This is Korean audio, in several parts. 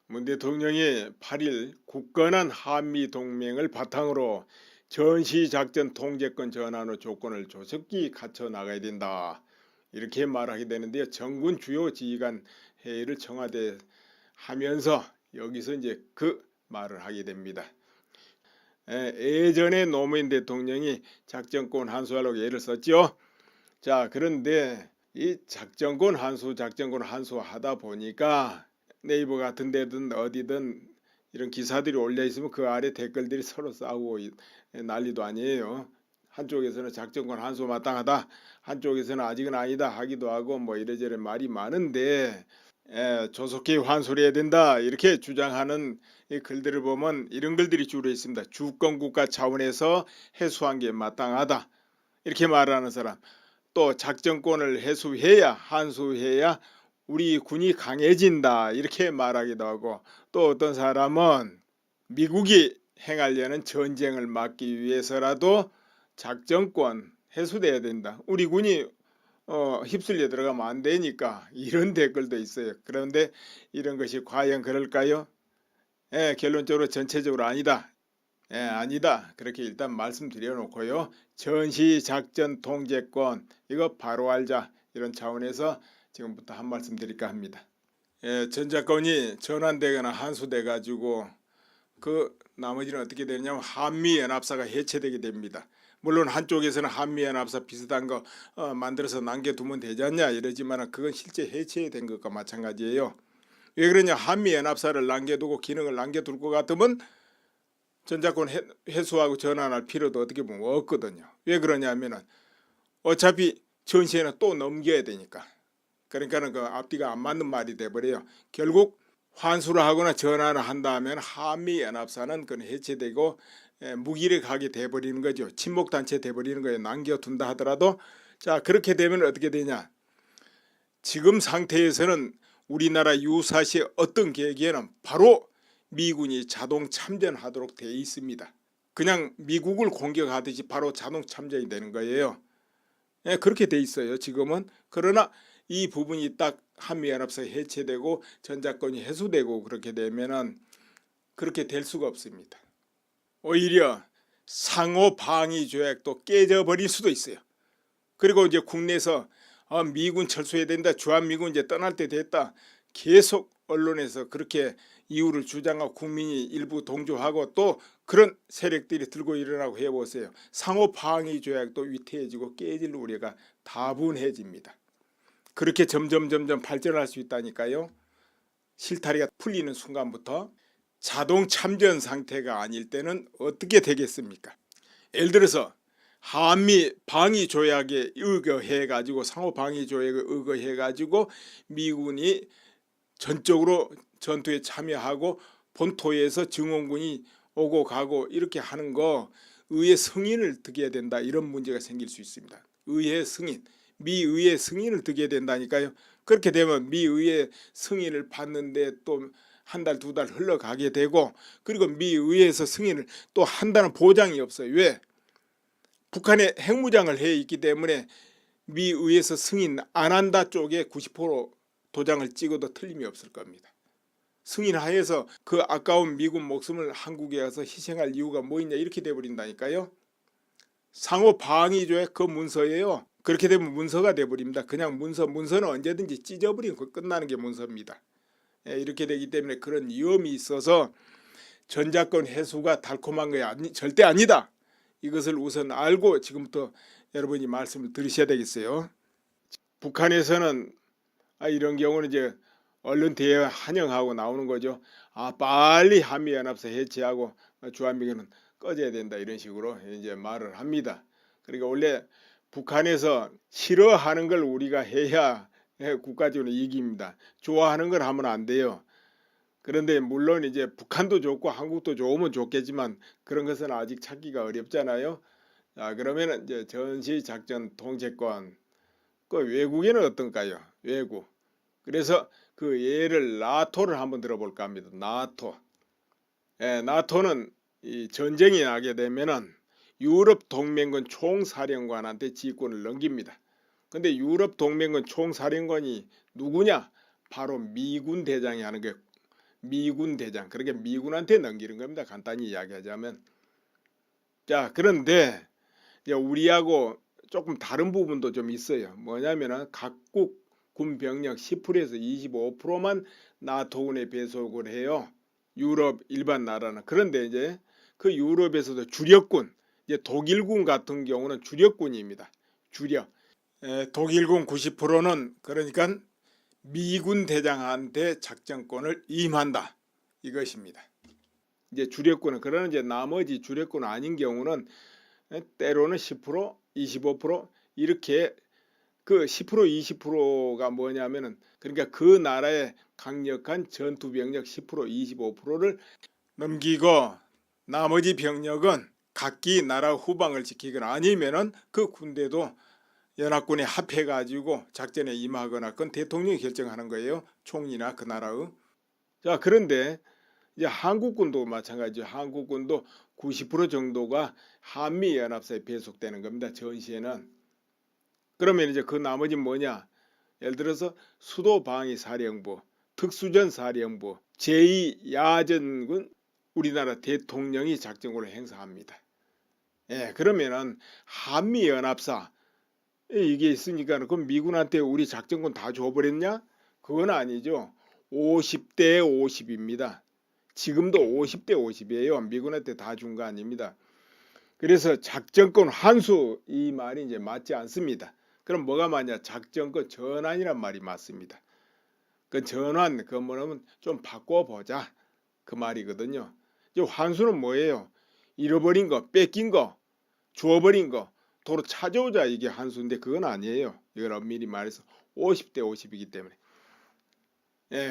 문 대통령이 8일 굳건한 한미 동맹을 바탕으로 전시작전 통제권 전환의 조건을 조속히 갖춰 나가야 된다. 이렇게 말하게 되는데요. 정군 주요 지휘관 회의를 청와대 하면서 여기서 이제 그 말을 하게 됩니다. 예전에 노무현 대통령이 작전권 환수하려고 예를 썼죠. 자, 그런데 이 작전권 환수 하다 보니까 네이버 같은 데든 어디든 이런 기사들이 올려 있으면 그 아래 댓글들이 서로 싸우고 난리도 아니에요. 한쪽에서는 작전권 환수 마땅하다, 한쪽에서는 아직은 아니다 하기도 하고 뭐 이래저래 말이 많은데 조속히 환수를 해야 된다 이렇게 주장하는 이 글들을 보면 이런 글들이 주로 있습니다. 주권국가 차원에서 해소한 게 마땅하다 이렇게 말하는 사람, 또 작전권을 환수해야 우리 군이 강해진다 이렇게 말하기도 하고, 또 어떤 사람은 미국이 행하려는 전쟁을 막기 위해서라도 작전권 해소돼야 된다, 우리 군이 휩쓸려 들어가면 안 되니까, 이런 댓글도 있어요. 그런데 이런 것이 과연 그럴까요? 결론적으로 전체적으로 아니다. 아니다. 그렇게 일단 말씀드려 놓고요. 전시작전 통제권 이거 바로 알자, 이런 차원에서 지금부터 한 말씀 드릴까 합니다. 전작권이 전환되거나 환수돼 가지고 그 나머지는 어떻게 되냐면 한미연합사가 해체되게 됩니다. 물론 한쪽에서는 한미연합사 비슷한 거 만들어서 남겨두면 되지 않냐 이러지만 그건 실제 해체된 것과 마찬가지예요. 왜 그러냐, 한미연합사를 남겨두고 기능을 남겨둘 것 같으면 전작권 회수하고 전환할 필요도 어떻게 보면 없거든요. 왜 그러냐면은 어차피 전시에는 또 넘겨야 되니까. 그러니까는 그 앞뒤가 안 맞는 말이 돼버려요. 결국 환수를 하거나 전환을 한다면 한미연합사는 그건 해체되고 무기력하게 돼버리는 거죠. 친목단체 돼버리는 거예요. 남겨둔다 하더라도. 자, 그렇게 되면 어떻게 되냐, 지금 상태에서는 우리나라 유사시의 어떤 계기에는 바로 미군이 자동 참전하도록 되어 있습니다. 그냥 미국을 공격하듯이 바로 자동 참전이 되는 거예요. 그렇게 돼 있어요 지금은. 그러나 이 부분이 딱 한미연합사 해체되고 전작권이 해소되고 그렇게 되면은 그렇게 될 수가 없습니다. 오히려 상호 방위 조약도 깨져버릴 수도 있어요. 그리고 이제 국내에서 미군 철수해야 된다, 주한미군 이제 떠날 때 됐다, 계속 언론에서 그렇게 이유를 주장하고 국민이 일부 동조하고 또 그런 세력들이 들고 일어나고 해보세요. 상호 방위 조약도 위태해지고 깨질 우려가 다분해집니다. 그렇게 점점 발전할 수 있다니까요. 실타리가 풀리는 순간부터. 자동 참전 상태가 아닐 때는 어떻게 되겠습니까? 예를 들어서 한미 방위 조약에 의거해 가지고, 상호 방위 조약에 의거해 가지고 미군이 전적으로 전투에 참여하고 본토에서 증원군이 오고 가고 이렇게 하는 거 의회 승인을 득해야 된다, 이런 문제가 생길 수 있습니다. 의회 승인, 미의회 승인을 득해야 된다니까요. 그렇게 되면 미의회 승인을 받는데 또 한 달, 두 달 흘러가게 되고, 그리고 미의회에서 승인을 또 한다는 보장이 없어요. 왜? 북한에 핵무장을 해 있기 때문에 미의회에서 승인 안 한다 쪽에 90% 도장을 찍어도 틀림이 없을 겁니다. 승인하에서 그 아까운 미군 목숨을 한국에 와서 희생할 이유가 뭐 있냐 이렇게 돼버린다니까요. 상호 방위조약 그 문서예요. 그렇게 되면 문서가 돼버립니다. 그냥 문서는 언제든지 찢어버리고 끝나는 게 문서입니다. 이렇게 되기 때문에 그런 위험이 있어서 전작권 해소가 달콤한 게 절대 아니다. 이것을 우선 알고 지금부터 여러분이 말씀을 들으셔야 되겠어요. 북한에서는 이런 경우는 이제 언론 대회 환영하고 나오는 거죠. 빨리 한미연합사 해체하고 주한미군은 꺼져야 된다, 이런 식으로 이제 말을 합니다. 그러니까 원래 북한에서 싫어하는 걸 우리가 해야 국가적으로 이깁니다. 좋아하는 걸 하면 안 돼요. 그런데 물론 이제 북한도 좋고 한국도 좋으면 좋겠지만 그런 것은 아직 찾기가 어렵잖아요. 자, 그러면 이제 전시작전 통제권, 그 외국에는 어떤가요? 외국. 그래서 그 예를 나토를 한번 들어볼까 합니다. 나토. 나토는 이 전쟁이 나게 되면은 유럽 동맹군 총사령관한테 지휘권을 넘깁니다. 근데 유럽 동맹군 총사령관이 누구냐? 바로 미군 대장이 하는 게, 미군 대장, 그렇게 미군한테 넘기는 겁니다. 간단히 이야기하자면. 자, 그런데 이제 우리하고 조금 다른 부분도 좀 있어요. 뭐냐면은 각국 군 병력 10%에서 25%만 나토군에 배속을 해요. 유럽 일반 나라는. 그런데 이제 그 유럽에서도 주력군, 이제 독일군 같은 경우는 주력군입니다. 주력. 독일군 90%는 그러니까 미군 대장한테 작전권을 임한다. 이것입니다. 이제 주력군은, 그러나 이제 나머지 주력군 아닌 경우는 때로는 10%, 25% 이렇게, 그 10%, 20%가 뭐냐면은, 그러니까 그 나라의 강력한 전투 병력 10%, 25%를 넘기고 나머지 병력은 각기 나라 후방을 지키거나 아니면은 그 군대도 연합군에 합해 가지고 작전에 임하거나, 그건 대통령이 결정하는 거예요. 총리나 그 나라의. 자, 그런데 이제 한국군도 마찬가지죠. 한국군도 90% 정도가 한미연합사에 배속되는 겁니다. 전시에는. 그러면 이제 그 나머지 뭐냐? 예를 들어서 수도방위사령부, 특수전사령부, 제2야전군, 우리나라 대통령이 작전권을 행사합니다. 그러면은 한미연합사 이게 있으니까 그럼 미군한테 우리 작전권 다 줘버렸냐? 그건 아니죠. 50대 50입니다. 지금도 50대 50이에요. 미군한테 다 준 거 아닙니다. 그래서 작전권 환수, 이 말이 이제 맞지 않습니다. 그럼 뭐가 맞냐? 작전권 전환이란 말이 맞습니다. 그 전환, 그 뭐냐면 좀 바꿔보자, 그 말이거든요. 이제 환수는 뭐예요? 잃어버린 거, 뺏긴 거, 주워버린 거 도로 찾아오자, 이게 환수인데 그건 아니에요. 이건 엄밀히 말해서 50대 50이기 때문에.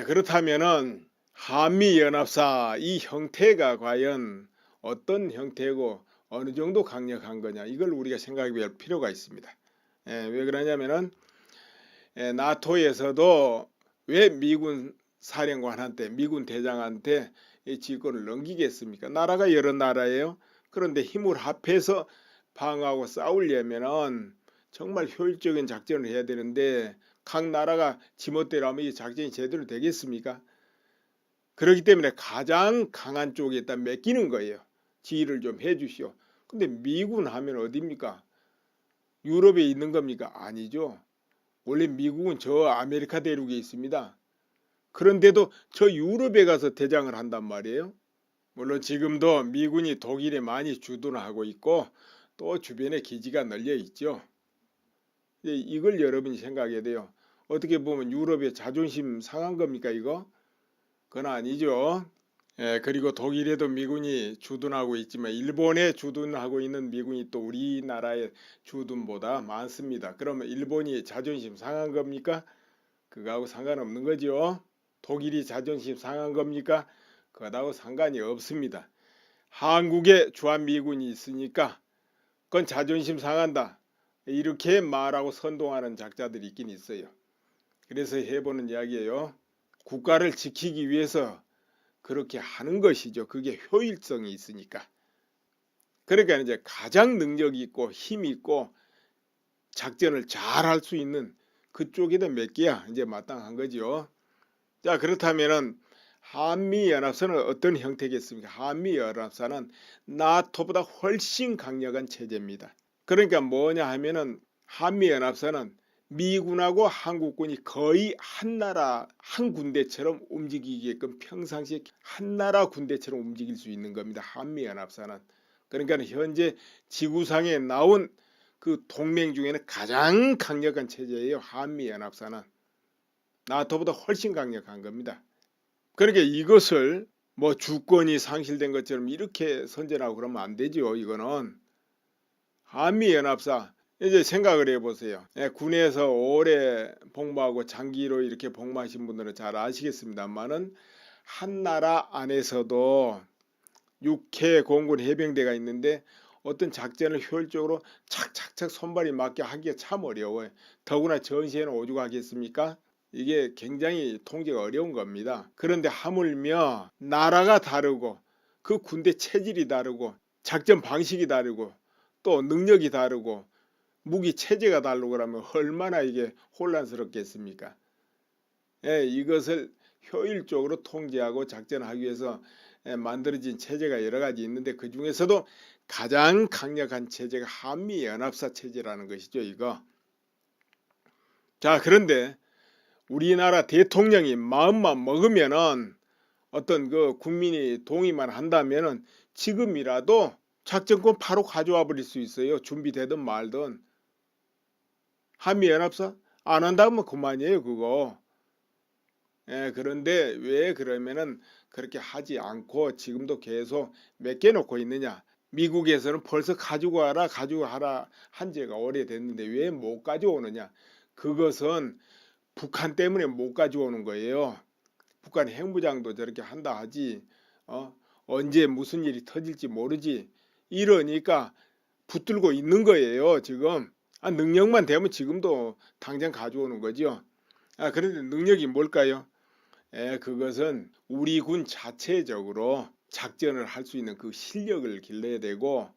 그렇다면은 한미연합사 이 형태가 과연 어떤 형태고 어느 정도 강력한 거냐, 이걸 우리가 생각해 볼 필요가 있습니다. 왜 그러냐면은 나토에서도 왜 미군 사령관한테, 미군 대장한테 이 지휘권을 넘기겠습니까? 나라가 여러 나라예요. 그런데 힘을 합해서 방어하고 싸우려면은 정말 효율적인 작전을 해야 되는데 각 나라가 지멋대로 하면 이 작전이 제대로 되겠습니까? 그렇기 때문에 가장 강한 쪽에다 맡기는 거예요. 지휘를 좀 해주시오. 근데 미군 하면 어디입니까? 유럽에 있는 겁니까? 아니죠. 원래 미국은 저 아메리카 대륙에 있습니다. 그런데도 저 유럽에 가서 대장을 한단 말이에요. 물론 지금도 미군이 독일에 많이 주둔하고 있고 또 주변에 기지가 널려 있죠. 이걸 여러분이 생각해야 돼요. 어떻게 보면 유럽의 자존심 상한 겁니까 이거? 그건 아니죠. 그리고 독일에도 미군이 주둔하고 있지만 일본에 주둔하고 있는 미군이 또 우리나라의 주둔보다 많습니다. 그러면 일본이 자존심 상한 겁니까? 그거하고 상관없는 거죠. 독일이 자존심 상한 겁니까? 그거하고 상관이 없습니다. 한국에 주한미군이 있으니까 그건 자존심 상한다, 이렇게 말하고 선동하는 작자들이 있긴 있어요. 그래서 해보는 이야기예요. 국가를 지키기 위해서 그렇게 하는 것이죠. 그게 효율성이 있으니까. 그러니까 이제 가장 능력 있고 힘 있고 작전을 잘 할 수 있는 그쪽에다 맡겨야 이제 마땅한 거죠. 자, 그렇다면은 한미연합사는 어떤 형태겠습니까? 한미연합사는 나토보다 훨씬 강력한 체제입니다. 그러니까 뭐냐 하면은 한미연합사는 미군하고 한국군이 거의 한 나라, 한 군대처럼 움직이게끔 평상시에 한 나라 군대처럼 움직일 수 있는 겁니다. 한미연합사는. 그러니까 현재 지구상에 나온 그 동맹 중에는 가장 강력한 체제예요. 한미연합사는. 나토보다 훨씬 강력한 겁니다. 그러니까 이것을 뭐 주권이 상실된 것처럼 이렇게 선전하고 그러면 안 되죠. 이거는 한미연합사, 이제 생각을 해보세요. 군에서 오래 복무하고 장기로 이렇게 복무하신 분들은 잘 아시겠습니다만은 한 나라 안에서도 6회 공군 해병대가 있는데 어떤 작전을 효율적으로 착착착 손발이 맞게 하기가 참 어려워요. 더구나 전시에는 오죽하겠습니까? 이게 굉장히 통제가 어려운 겁니다. 그런데 하물며 나라가 다르고 그 군대 체질이 다르고 작전 방식이 다르고 또 능력이 다르고 무기 체제가 다르고 그러면 얼마나 이게 혼란스럽겠습니까? 이것을 효율적으로 통제하고 작전하기 위해서 만들어진 체제가 여러 가지 있는데 그 중에서도 가장 강력한 체제가 한미연합사 체제라는 것이죠. 이거. 자, 그런데 우리나라 대통령이 마음만 먹으면은 어떤 그 국민이 동의만 한다면은 지금이라도 작전권 바로 가져와 버릴 수 있어요. 준비되든 말든. 한미연합사 안 한다면 그만이에요, 그거. 그런데 왜 그러면은 그렇게 하지 않고 지금도 계속 맡겨놓고 있느냐. 미국에서는 벌써 가지고 와라 가지고 하라 한 지가 오래됐는데 왜 못 가져오느냐. 그것은 북한 때문에 못 가져오는 거예요. 북한 핵무장도 저렇게 한다 하지 언제 무슨 일이 터질지 모르지. 이러니까 붙들고 있는 거예요 지금. 능력만 되면 지금도 당장 가져오는 거죠. 그런데 능력이 뭘까요? 그것은 우리 군 자체적으로 작전을 할 수 있는 그 실력을 길러야 되고,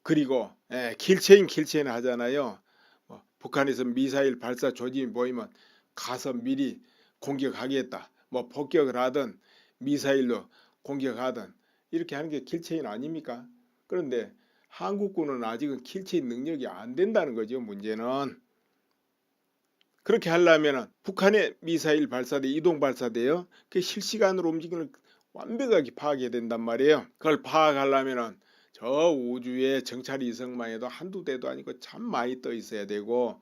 그리고 킬체인 하잖아요. 북한에서 미사일 발사 조짐이 보이면 가서 미리 공격하겠다. 폭격을 하든 미사일로 공격하든 이렇게 하는 게 킬체인 아닙니까? 그런데 한국군은 아직은 킬체인 능력이 안 된다는 거죠. 문제는. 그렇게 하려면 북한의 미사일 발사대, 이동 발사대요. 그 실시간으로 움직임을 완벽하게 파악해야 된단 말이에요. 그걸 파악하려면 저 우주에 정찰 위성만 해도 한두 대도 아니고 참 많이 떠 있어야 되고,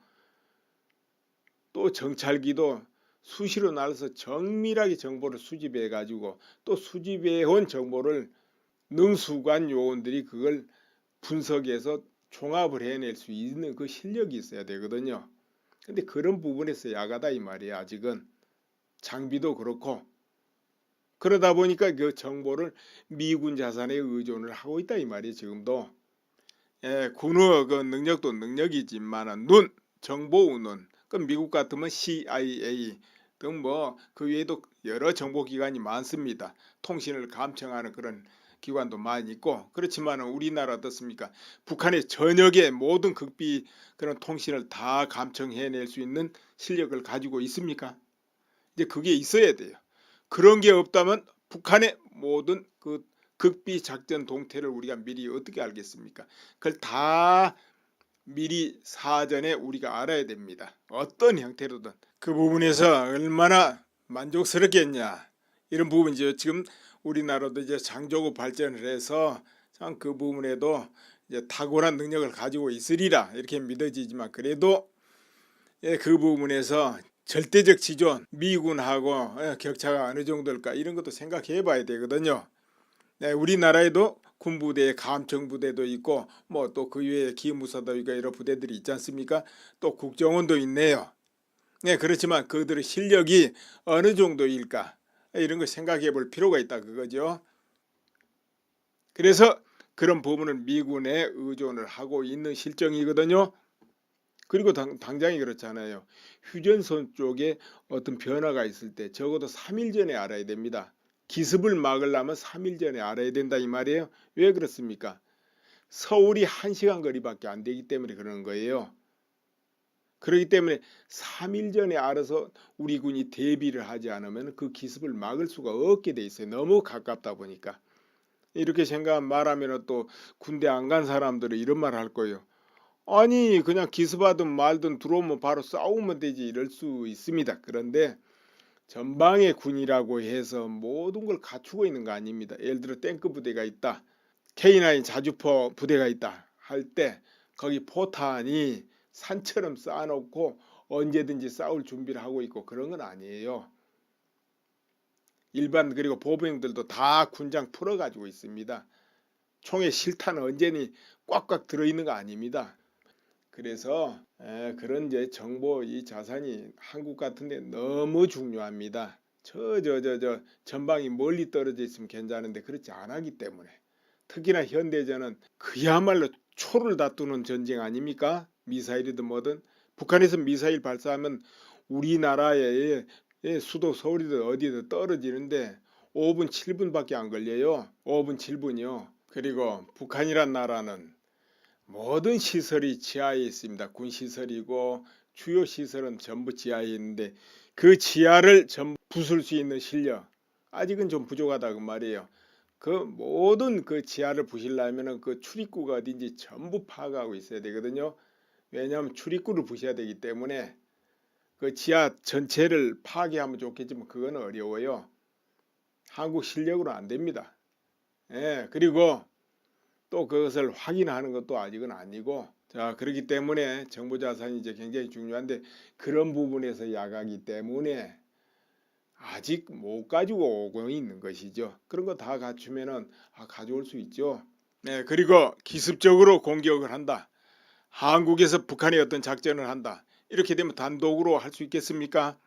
또 정찰기도 수시로 날아서 정밀하게 정보를 수집해 가지고 또 수집해 온 정보를 능수관 요원들이 그걸 분석해서 종합을 해낼 수 있는 그 실력이 있어야 되거든요. 근데 그런 부분에서 야가다 이 말이에요. 아직은 장비도 그렇고. 그러다 보니까 그 정보를 미군 자산에 의존을 하고 있다 이 말이에요. 지금도. 군의 그 능력도 능력이지만 정보 눈. 그 미국 같으면 CIA 등 그 외에도 여러 정보기관이 많습니다. 통신을 감청하는 그런 기관도 많이 있고. 그렇지만 우리나라 어떻습니까? 북한의 전역의 모든 극비 그런 통신을 다 감청해낼 수 있는 실력을 가지고 있습니까? 이제 그게 있어야 돼요. 그런 게 없다면 북한의 모든 그 극비 작전 동태를 우리가 미리 어떻게 알겠습니까? 그걸 다 미리 사전에 우리가 알아야 됩니다. 어떤 형태로든. 그 부분에서 얼마나 만족스럽겠냐. 이런 부분이죠. 지금 우리나라도 이제 장조고 발전을 해서 참 그 부분에도 이제 탁월한 능력을 가지고 있으리라 이렇게 믿어지지만, 그래도 그 부분에서 절대적 지존, 미군하고 격차가 어느 정도일까 이런 것도 생각해 봐야 되거든요. 우리나라에도 군부대, 감청부대도 있고 또 그 외에 기무사도 있고 여러 부대들이 있지 않습니까? 또 국정원도 있네요. 그렇지만 그들의 실력이 어느 정도일까 이런 걸 생각해 볼 필요가 있다 그거죠. 그래서 그런 부분은 미군에 의존을 하고 있는 실정이거든요. 그리고 당장이 그렇잖아요. 휴전선 쪽에 어떤 변화가 있을 때 적어도 3일 전에 알아야 됩니다. 기습을 막으려면 3일 전에 알아야 된다 이 말이에요. 왜 그렇습니까? 서울이 1시간 거리밖에 안 되기 때문에 그러는 거예요. 그렇기 때문에 3일 전에 알아서 우리 군이 대비를 하지 않으면 그 기습을 막을 수가 없게 돼 있어요. 너무 가깝다 보니까. 이렇게 말하면 또 군대 안 간 사람들은 이런 말 할 거예요. 아니 그냥 기습하든 말든 들어오면 바로 싸우면 되지 이럴 수 있습니다. 그런데 전방의 군이라고 해서 모든 걸 갖추고 있는 거 아닙니다. 예를 들어 탱크 부대가 있다. K9 자주포 부대가 있다 할 때 거기 포탄이 산처럼 쌓아놓고 언제든지 싸울 준비를 하고 있고 그런 건 아니에요. 일반 그리고 보병들도 다 군장 풀어가지고 있습니다. 총의 실탄은 언제니 꽉꽉 들어있는 거 아닙니다. 그래서 그런 이제 정보 이 자산이 한국 같은데 너무 중요합니다. 저 전방이 멀리 떨어져 있으면 괜찮은데 그렇지 않았기 때문에, 특히나 현대전은 그야말로 초를 다투는 전쟁 아닙니까? 미사일이든 뭐든. 북한에서 미사일 발사하면 우리나라의 수도 서울이든 어디든 떨어지는데 5분 7분밖에 안 걸려요. 5분 7분이요. 그리고 북한이란 나라는 모든 시설이 지하에 있습니다. 군시설이고 주요 시설은 전부 지하에 있는데 그 지하를 전부 부술 수 있는 실력 아직은 좀 부족하다 그 말이에요. 그 모든 그 지하를 부시려면은 그 출입구가 어딘지 전부 파악하고 있어야 되거든요. 왜냐하면 출입구를 부셔야 되기 때문에 그 지하 전체를 파괴하면 좋겠지만 그건 어려워요. 한국 실력으로 안 됩니다. 예, 그리고 또 그것을 확인하는 것도 아직은 아니고, 자, 그렇기 때문에 정보 자산이 이제 굉장히 중요한데 그런 부분에서 약하기 때문에 아직 못 가지고 오고 있는 것이죠. 그런 거 다 갖추면은 가져올 수 있죠. 네, 그리고 기습적으로 공격을 한다. 한국에서 북한이 어떤 작전을 한다. 이렇게 되면 단독으로 할 수 있겠습니까?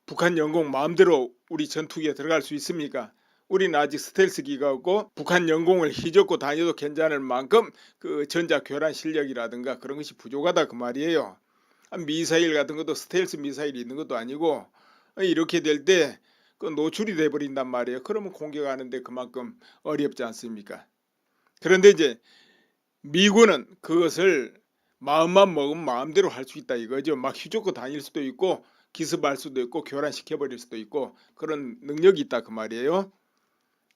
북한 영공 마음대로 우리 전투기에 들어갈 수 있습니까? 우리는 아직 스텔스기가 없고 북한 영공을 휘젓고 다녀도 괜찮을 만큼 그 전자 교란 실력이라든가 그런 것이 부족하다 그 말이에요. 미사일 같은 것도 스텔스 미사일이 있는 것도 아니고 이렇게 될 때 그 노출이 돼 버린단 말이에요. 그러면 공격하는데 그만큼 어렵지 않습니까? 그런데 이제 미군은 그것을 마음만 먹으면 마음대로 할 수 있다 이거죠. 막 휘젓고 다닐 수도 있고 기습할 수도 있고 교란시켜버릴 수도 있고 그런 능력이 있다 그 말이에요.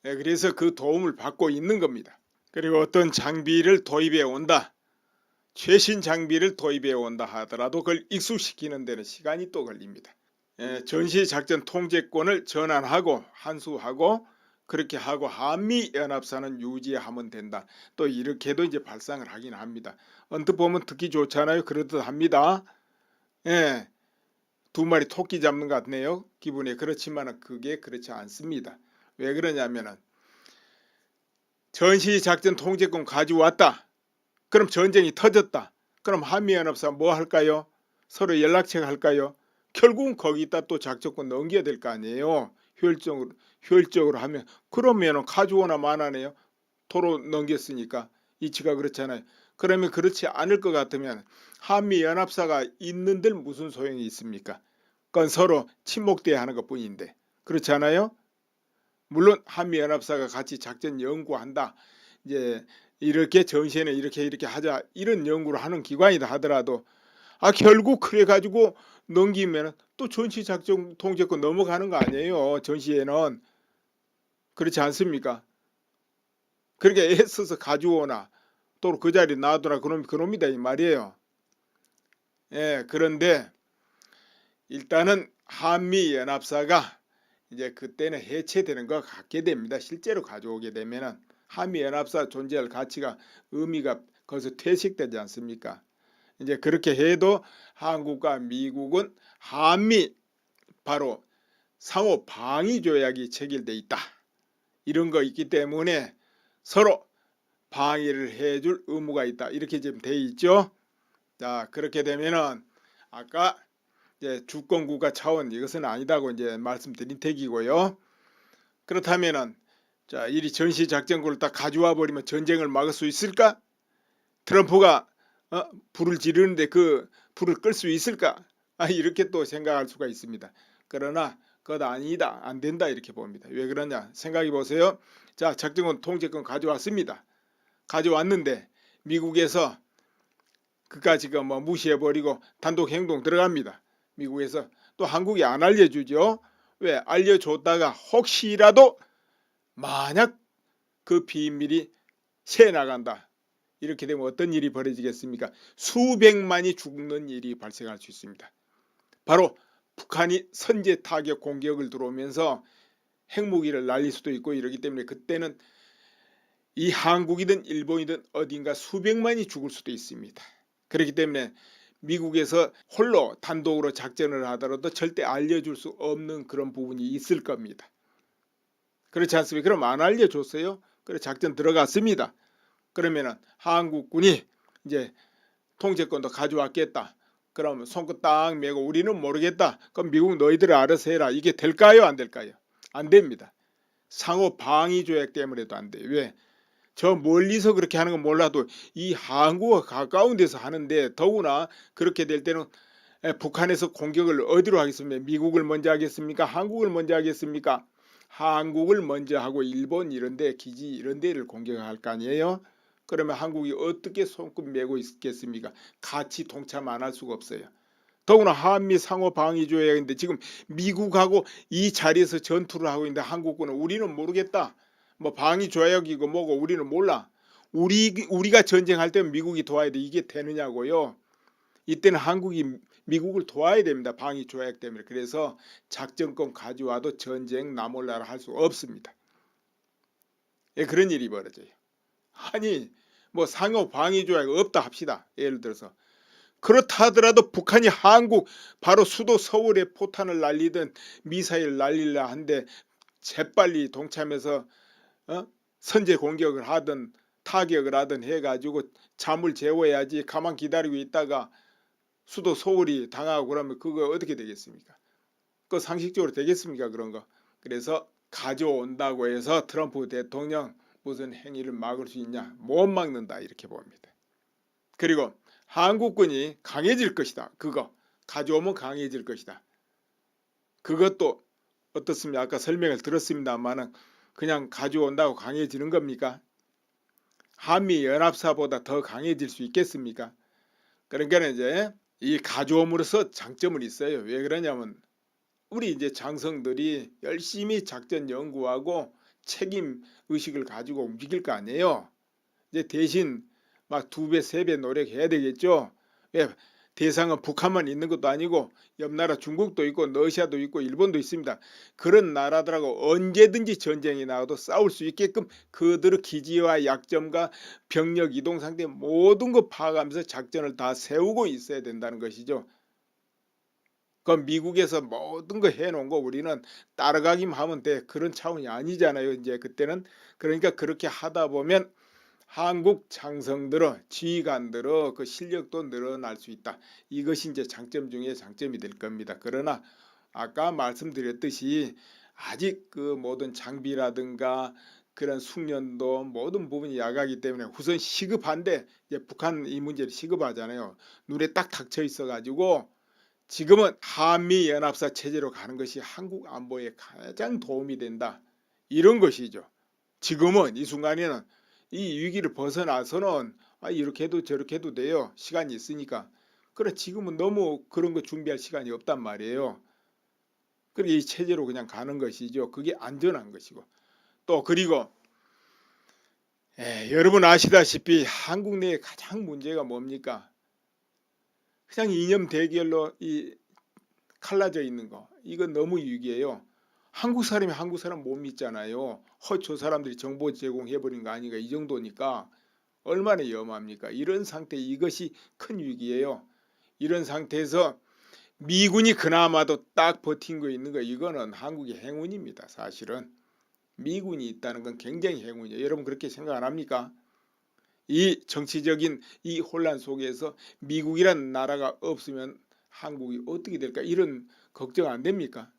네, 그래서 그 도움을 받고 있는 겁니다. 그리고 어떤 장비를 도입해 온다. 최신 장비를 도입해 온다 하더라도 그걸 익숙시키는 데는 시간이 또 걸립니다. 전시작전 통제권을 전환하고 한수하고 그렇게 하고 한미연합사는 유지하면 된다. 또 이렇게도 이제 발상을 하긴 합니다. 언뜻 보면 듣기 좋잖아요. 그렇듯 합니다. 예, 두 마리 토끼 잡는 것 같네요. 기분이. 그렇지만 그게 그렇지 않습니다. 왜 그러냐면은 전시작전 통제권 가져왔다. 그럼 전쟁이 터졌다. 그럼 한미연합사 뭐 할까요? 서로 연락책 할까요? 결국은 거기다 또 작전권 넘겨야 될 거 아니에요. 효율적으로 하면. 그러면 가져오나 마나네요. 도로 넘겼으니까. 이치가 그렇잖아요. 그러면 그렇지 않을 것 같으면 한미연합사가 있는들 무슨 소용이 있습니까? 그건 서로 침묵대야 하는 것 뿐인데. 그렇지 않아요? 물론 한미연합사가 같이 작전 연구한다. 이제 이렇게 전시에는 이렇게 하자. 이런 연구를 하는 기관이다 하더라도 결국 그래 가지고 넘기면 또 전시작전 통제권 넘어가는 거 아니에요. 전시에는. 그렇지 않습니까? 그렇게 애써서 가져오나 또 그 자리에 놔두나 그럽니다 이 말이에요. 예, 그런데 일단은 한미연합사가 이제 그때는 해체되는 것 같게 됩니다. 실제로 가져오게 되면은 한미연합사 존재할 가치가 의미가 거기서 퇴색되지 않습니까? 이제 그렇게 해도 한국과 미국은 한미 바로 상호 방위 조약이 체결돼 있다. 이런 거 있기 때문에 서로 방위를 해줄 의무가 있다. 이렇게 지금 돼 있죠. 자, 그렇게 되면은 아까 이제 주권국가 차원 이것은 아니다고 이제 말씀드린 택이고요. 그렇다면은 자, 이리 전시 작전구를 딱 가져와 버리면 전쟁을 막을 수 있을까? 트럼프가 불을 지르는데 그 불을 끌 수 있을까? 이렇게 또 생각할 수가 있습니다. 그러나 그것 아니다. 안 된다. 이렇게 봅니다. 왜 그러냐? 생각해 보세요. 자, 작전권 통제권 가져왔습니다. 가져왔는데 미국에서 그까지 뭐 무시해버리고 단독 행동 들어갑니다. 미국에서 또 한국이 안 알려주죠. 왜? 알려줬다가 혹시라도 만약 그 비밀이 새나간다. 이렇게 되면 어떤 일이 벌어지겠습니까? 수백만이 죽는 일이 발생할 수 있습니다. 바로 북한이 선제 타격 공격을 들어오면서 핵무기를 날릴 수도 있고 이러기 때문에 그때는 이 한국이든 일본이든 어딘가 수백만이 죽을 수도 있습니다. 그렇기 때문에 미국에서 홀로 단독으로 작전을 하더라도 절대 알려줄 수 없는 그런 부분이 있을 겁니다. 그렇지 않습니까? 그럼 안 알려줬어요. 그래 작전 들어갔습니다. 그러면은 한국군이 이제 통제권도 가져왔겠다. 그럼 손끝 딱 메고 우리는 모르겠다. 그럼 미국 너희들 알아서 해라. 이게 될까요? 안 될까요? 안 됩니다. 상호 방위 조약 때문에도 안 돼요. 왜? 저 멀리서 그렇게 하는 건 몰라도 이 한국과 가까운 데서 하는데 더구나 그렇게 될 때는 북한에서 공격을 어디로 하겠습니까? 미국을 먼저 하겠습니까? 한국을 먼저 하겠습니까? 한국을 먼저 하고 일본 이런데 기지 이런 데를 공격할 거 아니에요? 그러면 한국이 어떻게 손끝 메고 있겠습니까? 같이 동참 안 할 수가 없어요. 더구나 한미 상호 방위 조약인데 지금 미국하고 이 자리에서 전투를 하고 있는데 한국군은 우리는 모르겠다. 뭐 방위 조약이고 뭐고 우리는 몰라. 우리가 전쟁할 때는 미국이 도와야 돼. 이게 되느냐고요. 이때는 한국이 미국을 도와야 됩니다. 방위 조약 때문에. 그래서 작전권 가져와도 전쟁 나몰라라 할 수 없습니다. 예, 그런 일이 벌어져요. 아니 뭐 상호 방위 조약 없다 합시다. 예를 들어서. 그렇다 하더라도 북한이 한국 바로 수도 서울에 포탄을 날리든 미사일 날리려 한데 재빨리 동참해서 선제 공격을 하든 타격을 하든 해가지고 잠을 재워야지. 가만 기다리고 있다가 수도 서울이 당하고 그러면 그거 어떻게 되겠습니까? 그거 상식적으로 되겠습니까? 그런 거. 그래서 가져온다고 해서 트럼프 대통령 무슨 행위를 막을 수 있냐? 못 막는다 이렇게 봅니다. 그리고 한국군이 강해질 것이다. 그거 가져오면 강해질 것이다. 그것도 어떻습니까? 아까 설명을 들었습니다만은 그냥 가져온다고 강해지는 겁니까? 한미연합사보다 더 강해질 수 있겠습니까? 그러니까 이제 이 가져옴으로써 장점은 있어요. 왜 그러냐면 우리 이제 장성들이 열심히 작전 연구하고 책임 의식을 가지고 움직일 거 아니에요. 이제 대신 막 2배, 3배 노력해야 되겠죠. 왜? 대상은 북한만 있는 것도 아니고 옆나라 중국도 있고 러시아도 있고 일본도 있습니다. 그런 나라들하고 언제든지 전쟁이 나와도 싸울 수 있게끔 그들의 기지와 약점과 병력 이동 상태 모든 것 파악하면서 작전을 다 세우고 있어야 된다는 것이죠. 그럼 미국에서 모든 거 해놓은 거 우리는 따라가기만 하면 돼. 그런 차원이 아니잖아요. 이제 그때는. 그러니까 그렇게 하다 보면 한국 장성들의 지휘관들의 그 실력도 늘어날 수 있다. 이것이 이제 장점 중에 장점이 될 겁니다. 그러나 아까 말씀드렸듯이 아직 그 모든 장비라든가 그런 숙련도 모든 부분이 약하기 때문에 우선 시급한데 이제 북한 이 문제를 시급하잖아요. 눈에 딱 닥쳐 있어 가지고 지금은 한미연합사 체제로 가는 것이 한국 안보에 가장 도움이 된다. 이런 것이죠. 지금은 이 순간에는 이 위기를 벗어나서는 이렇게 해도 저렇게 해도 돼요. 시간이 있으니까. 그래 지금은 너무 그런 거 준비할 시간이 없단 말이에요. 그러니까 이 체제로 그냥 가는 것이죠. 그게 안전한 것이고. 또 그리고 여러분 아시다시피 한국 내에 가장 문제가 뭡니까? 그냥 이념 대결로 이 갈라져 있는 거. 이건 너무 위기예요. 한국 사람이 한국 사람 못 믿잖아요. 저 사람들이 정보 제공해버린 거 아닌가 이 정도니까 얼마나 위험합니까? 이런 상태 이것이 큰 위기예요. 이런 상태에서 미군이 그나마도 딱 버틴 거 있는 거 이거는 한국의 행운입니다. 사실은 미군이 있다는 건 굉장히 행운이에요. 여러분 그렇게 생각 안 합니까? 이 정치적인 이 혼란 속에서 미국이란 나라가 없으면 한국이 어떻게 될까 이런 걱정 안 됩니까?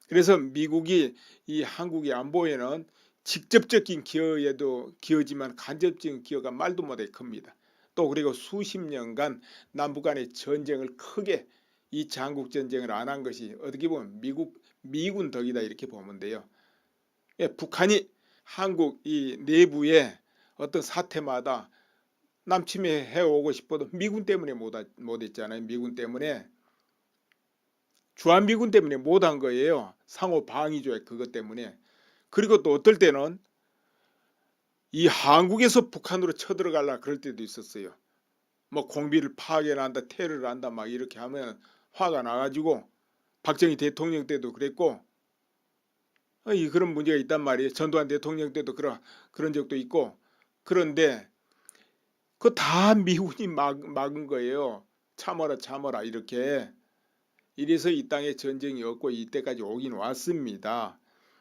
그래서 미국이 이 한국의 안보에는 직접적인 기여지만 간접적인 기여가 말도 못해 큽니다. 또 그리고 수십 년간 남북 간의 전쟁을 크게 이 한국전쟁을 안 한 것이 어떻게 보면 미군 덕이다 이렇게 보면 돼요. 북한이 한국 이 내부에 어떤 사태마다 남침해 오고 싶어도 미군 때문에 못했잖아요. 미군 때문에 주한미군 때문에 못한 거예요. 상호 방위조약 그것 때문에. 그리고 또 어떨 때는 이 한국에서 북한으로 쳐들어가려 그럴 때도 있었어요. 뭐 공비를 파괴한다 테러를 한다 막 이렇게 하면 화가 나가지고 박정희 대통령 때도 그랬고 그런 문제가 있단 말이에요. 전두환 대통령 때도 그런 적도 있고. 그런데 그거 다 미군이 막은 거예요. 참아라 이렇게. 이래서 이 땅에 전쟁이 없고 이때까지 오긴 왔습니다.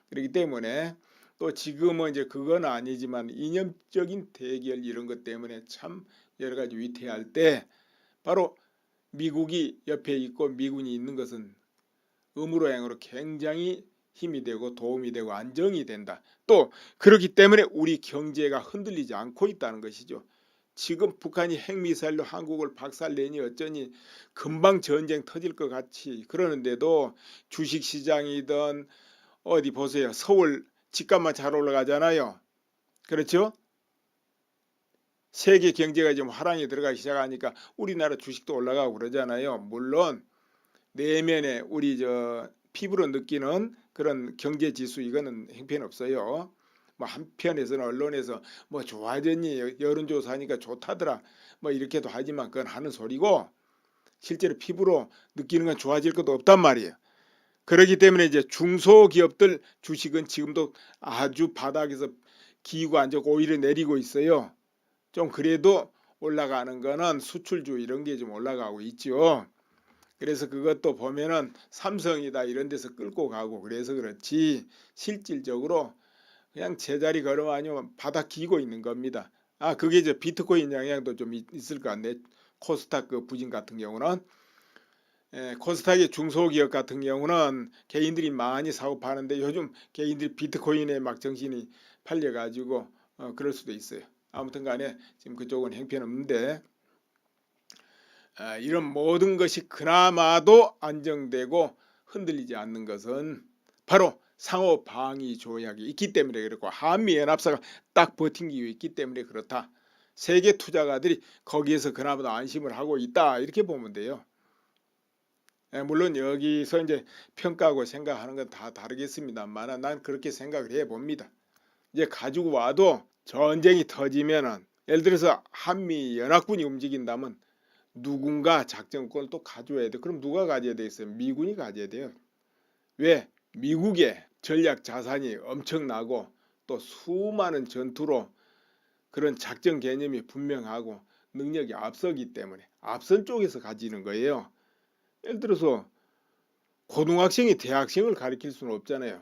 그렇기 때문에 또 지금은 이제 그건 아니지만 이념적인 대결 이런 것 때문에 참 여러 가지 위태할 때 바로 미국이 옆에 있고 미군이 있는 것은 음으로 행으로 굉장히 힘이 되고 도움이 되고 안정이 된다. 또 그렇기 때문에 우리 경제가 흔들리지 않고 있다는 것이죠. 지금 북한이 핵미사일로 한국을 박살내니 어쩌니 금방 전쟁 터질 것 같이 그러는데도 주식시장이든 어디 보세요. 서울 집값만 잘 올라가잖아요. 그렇죠? 세계 경제가 지금 화랑이 들어가기 시작하니까 우리나라 주식도 올라가고 그러잖아요. 물론 내면에 우리 피부로 느끼는 그런 경제 지수 이거는 형편없어요. 뭐 한편에서는 언론에서 뭐 좋아졌니 여론조사하니까 좋다더라 뭐 이렇게도 하지만 그건 하는 소리고 실제로 피부로 느끼는 건 좋아질 것도 없단 말이에요. 그렇기 때문에 이제 중소기업들 주식은 지금도 아주 바닥에서 기고 앉았고 오히려 내리고 있어요. 좀 그래도 올라가는 거는 수출주 이런 게 좀 올라가고 있죠. 그래서 그것도 보면은 삼성이다 이런 데서 끌고 가고 그래서 그렇지 실질적으로 그냥 제자리 걸음 아니면 바닥 기고 있는 겁니다. 그게 이제 비트코인 영향도 좀 있을 것 같네. 코스닥 그 부진 같은 경우는 코스닥의 중소기업 같은 경우는 개인들이 많이 사고 파는데 요즘 개인들이 비트코인에 막 정신이 팔려가지고 그럴 수도 있어요. 아무튼 간에 지금 그쪽은 형편없는데 이런 모든 것이 그나마도 안정되고 흔들리지 않는 것은 바로 상호 방위 조약이 있기 때문에 그렇고 한미연합사가 딱 버틴 게 있기 때문에 그렇다. 세계 투자가들이 거기에서 그나마도 안심을 하고 있다 이렇게 보면 돼요. 물론 여기서 이제 평가하고 생각하는 건 다 다르겠습니다만 난 그렇게 생각을 해 봅니다. 이제 가지고 와도 전쟁이 터지면은 예를 들어서 한미 연합군이 움직인다면 누군가 작전권을 또 가져야 돼. 그럼 누가 가져야 되겠어요? 미군이 가져야 돼요. 왜? 미국의 전략 자산이 엄청나고 또 수많은 전투로 그런 작전 개념이 분명하고 능력이 앞서기 때문에 앞선 쪽에서 가지는 거예요. 예를 들어서 고등학생이 대학생을 가르칠 수는 없잖아요.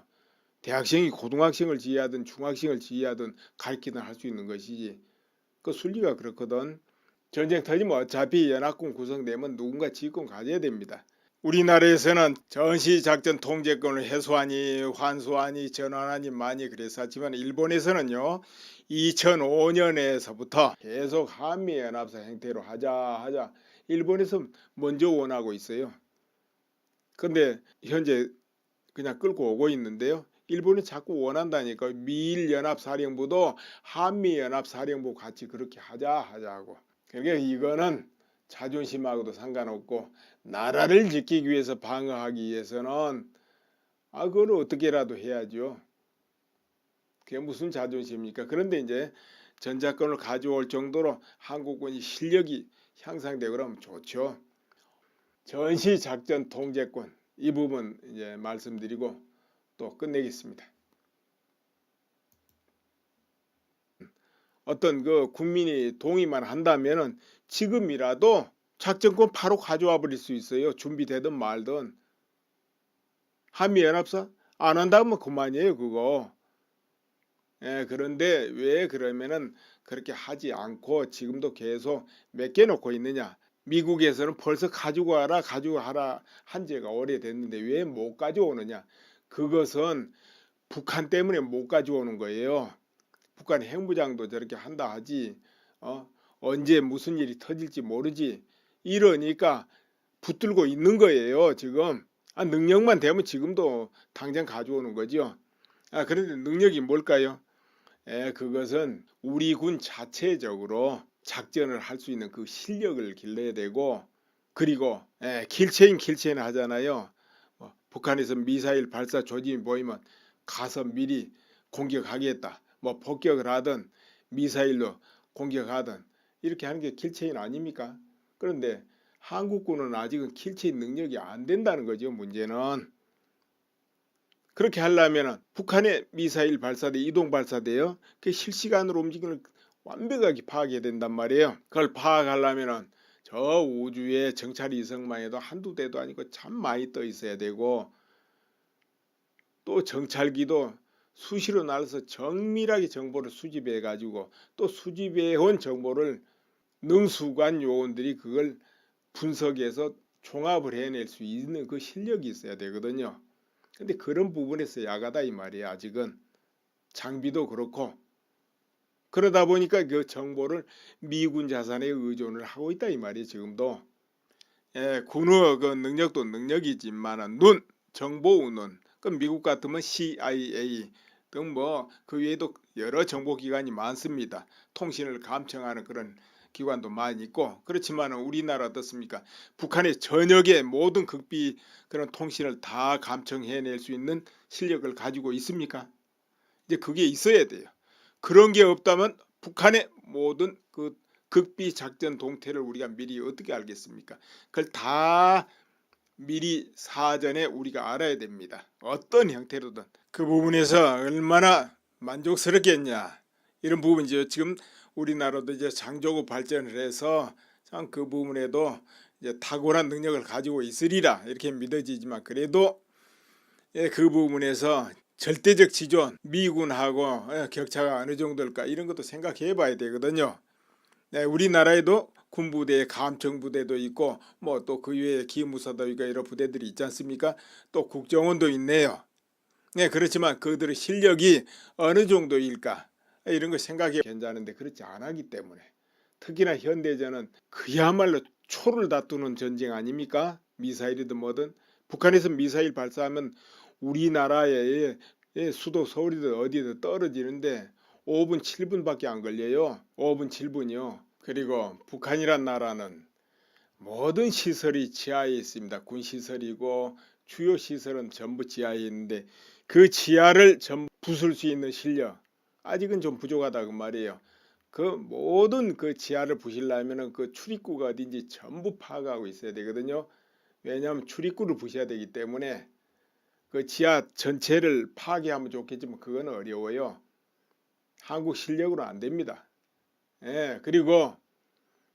대학생이 고등학생을 지휘하든 중학생을 지휘하든 가르치든 할 수 있는 것이지. 그 순리가 그렇거든. 전쟁 터지면 어차피 연합군 구성되면 누군가 지휘권 가져야 됩니다. 우리나라에서는 전시작전 통제권을 해소하니 환수하니 전환하니 많이 그랬었지만 일본에서는요 2005년에서부터 계속 한미연합사 형태로 하자 일본에서 먼저 원하고 있어요. 근데 현재 그냥 끌고 오고 있는데요. 일본이 자꾸 원한다니까. 미일연합사령부도 한미연합사령부 같이 그렇게 하자고. 그러니까 이거는 자존심하고도 상관없고 나라를 지키기 위해서 방어하기 위해서는 그걸 어떻게라도 해야죠. 그게 무슨 자존심입니까? 그런데 이제 전자권을 가져올 정도로 한국군이 실력이 향상되고 그러면 좋죠. 전시작전 통제권 이 부분 이제 말씀드리고 또 끝내겠습니다. 어떤 그 국민이 동의만 한다면은 지금이라도 작전권 바로 가져와 버릴 수 있어요. 준비되든 말든. 한미연합사 안 한다면 그만이에요 그거. 그런데 왜 그러면은 그렇게 하지 않고 지금도 계속 맡겨놓고 있느냐. 미국에서는 벌써 가지고 와라 한 지가 오래됐는데 왜 못 가져오느냐. 그것은 북한 때문에 못 가져오는 거예요. 북한 핵무장도 저렇게 한다 하지 언제 무슨 일이 터질지 모르지. 이러니까 붙들고 있는 거예요 지금. 능력만 되면 지금도 당장 가져오는 거죠. 그런데 능력이 뭘까요? 그것은 우리 군 자체적으로 작전을 할 수 있는 그 실력을 길러야 되고 그리고 킬체인 하잖아요. 북한에서 미사일 발사 조짐이 보이면 가서 미리 공격하겠다. 뭐 폭격을 하든 미사일로 공격하든 이렇게 하는 게 킬체인 아닙니까? 그런데 한국군은 아직은 킬체인 능력이 안 된다는 거죠. 문제는. 그렇게 하려면 북한의 미사일 발사대, 이동 발사대요. 그 실시간으로 움직임을 완벽하게 파악해야 된단 말이에요. 그걸 파악하려면 저 우주에 정찰 위성만 해도 한두 대도 아니고 참 많이 떠 있어야 되고 또 정찰기도 수시로 날아서 정밀하게 정보를 수집해 가지고 또 수집해 온 정보를 능수관 요원들이 그걸 분석해서 종합을 해낼 수 있는 그 실력이 있어야 되거든요. 근데 그런 부분에서 야가다 이 말이에요. 아직은 장비도 그렇고 그러다 보니까 그 정보를 미군 자산에 의존을 하고 있다 이 말이에요. 지금도. 군의 그 능력도 능력이지만 정보 운운. 그 미국 같으면 CIA 등 뭐 그 외에도 여러 정보기관이 많습니다. 통신을 감청하는 그런 기관도 많이 있고, 그렇지만 우리나라 어떻습니까? 북한의 전역의 모든 극비 그런 통신을 다 감청해낼 수 있는 실력을 가지고 있습니까? 이제 그게 있어야 돼요. 그런 게 없다면 북한의 모든 그 극비 작전 동태를 우리가 미리 어떻게 알겠습니까? 그걸 다 미리 사전에 우리가 알아야 됩니다. 어떤 형태로든. 그 부분에서 얼마나 만족스럽겠냐, 이런 부분이죠. 지금 우리나라도 이제 장조고 발전을 해서 참 그 부분에도 이제 탁월한 능력을 가지고 있으리라 이렇게 믿어지지만, 그래도 그 부분에서 절대적 지존, 미군하고 격차가 어느 정도일까, 이런 것도 생각해 봐야 되거든요. 네, 우리나라에도 군부대, 감청부대도 있고 뭐 또 그 외에 기무사도 있고 여러 부대들이 있지 않습니까? 또 국정원도 있네요. 네, 그렇지만 그들의 실력이 어느 정도일까, 이런 걸 생각해 괜찮은데 그렇지 않았기 때문에, 특히나 현대전은 그야말로 초를 다투는 전쟁 아닙니까? 미사일이든 뭐든. 북한에서 미사일 발사하면 우리나라의 수도 서울이든 어디든 떨어지는데 5분 7분밖에 안 걸려요. 5분 7분이요. 그리고 북한이란 나라는 모든 시설이 지하에 있습니다. 군시설이고 주요 시설은 전부 지하에 있는데 그 지하를 전부 부술 수 있는 실력 아직은 좀 부족하다 그 말이에요. 그 모든 그 지하를 부시려면 그 출입구가 어딘지 전부 파악하고 있어야 되거든요. 왜냐하면 출입구를 부셔야 되기 때문에 그 지하 전체를 파괴하면 좋겠지만 그건 어려워요. 한국 실력으로 안 됩니다. 예, 그리고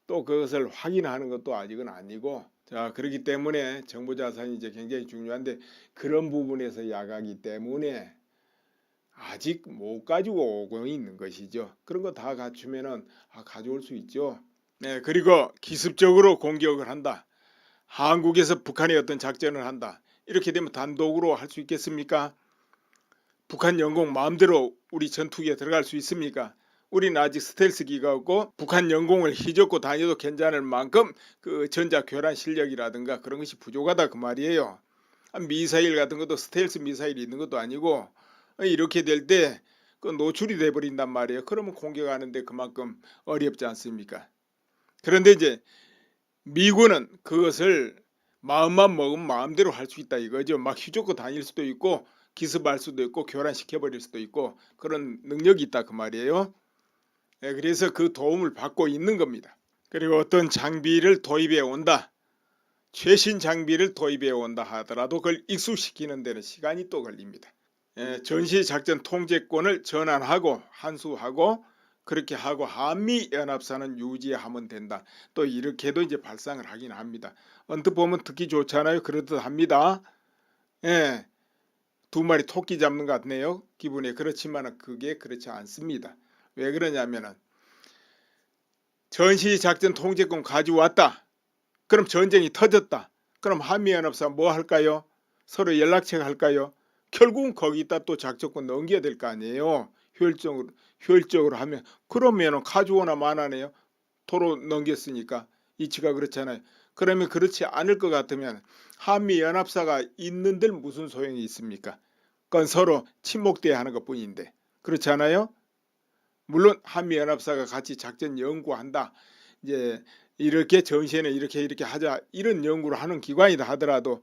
또 그것을 확인하는 것도 아직은 아니고, 자, 그렇기 때문에 정보 자산이 이제 굉장히 중요한데 그런 부분에서 야가기 때문에 아직 못 가지고 오고 있는 것이죠. 그런 거 다 갖추면은 가져올 수 있죠. 네, 그리고 기습적으로 공격을 한다. 한국에서 북한이 어떤 작전을 한다. 이렇게 되면 단독으로 할 수 있겠습니까? 북한 영공 마음대로 우리 전투기에 들어갈 수 있습니까? 우리는 아직 스텔스기가 없고 북한 영공을 휘젓고 다녀도 괜찮을 만큼 그 전자 교란 실력이라든가 그런 것이 부족하다 그 말이에요. 미사일 같은 것도 스텔스 미사일이 있는 것도 아니고 이렇게 될 때 그 노출이 돼 버린단 말이에요. 그러면 공격하는데 그만큼 어렵지 않습니까? 그런데 이제 미군은 그것을 마음만 먹으면 마음대로 할 수 있다 이거죠. 막 휘젓고 다닐 수도 있고 기습할 수도 있고 교란시켜버릴 수도 있고 그런 능력이 있다 그 말이에요. 그래서 그 도움을 받고 있는 겁니다. 그리고 어떤 장비를 도입해 온다. 최신 장비를 도입해 온다 하더라도 그걸 익숙시키는 데는 시간이 또 걸립니다. 전시작전 통제권을 전환하고 환수하고 그렇게 하고 한미연합사는 유지하면 된다. 또 이렇게도 이제 발상을 하긴 합니다. 언뜻 보면 듣기 좋잖아요. 그렇듯 합니다. 예, 두 마리 토끼 잡는 것 같네요. 기분에. 그렇지만 그게 그렇지 않습니다. 왜 그러냐면은 전시작전 통제권 가져왔다. 그럼 전쟁이 터졌다. 그럼 한미연합사 뭐 할까요? 서로 연락책 할까요? 결국은 거기다 또 작전권 넘겨야 될 거 아니에요. 효율적으로 하면. 그러면 가져오나 마나네요. 도로 넘겼으니까. 이치가 그렇잖아요. 그러면 그렇지 않을 것 같으면 한미연합사가 있는들 무슨 소용이 있습니까? 그건 서로 침묵대야 하는 것 뿐인데. 그렇지 않아요? 물론 한미연합사가 같이 작전 연구한다. 이제 이렇게 전시에는 이렇게 하자. 이런 연구를 하는 기관이다 하더라도